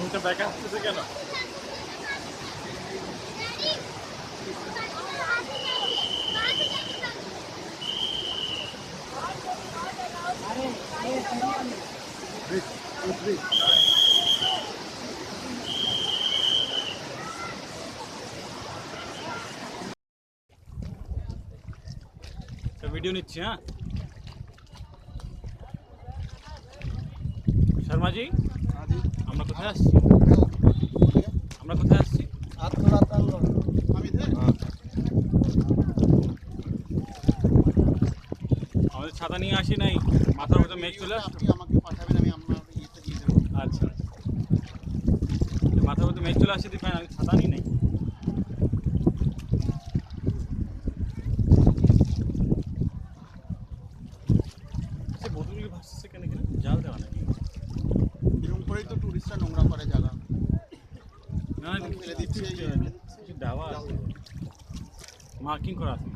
মুখটা দেখা আসতেছে কেন? वीडियो নিচ্ছি। হ্যাঁ শর্মা জি, আমরা কোথায় আসছি? আমরা কোথায় আসছি? আমাদের ছাতা নিয়ে আসি নাই, মাথার মধ্যে মেঘ চলে আসছে। আমাকে পাঠাবেন, আমি আপনার ইয়েতে দিয়ে দেবো। আচ্ছা, মাথার মধ্যে মেঘ চলে আসছে, দেখেন আমি ছাতা নিই নাই। বোতলগুলি ভাসছে কেন? কেন জাল দেওয়া নাকি? এরকম করেই তো টুরিস্টরা নোংরা করে জায়গা। না ফেলে দিচ্ছে, দেওয়া মার্কিং করা আছে।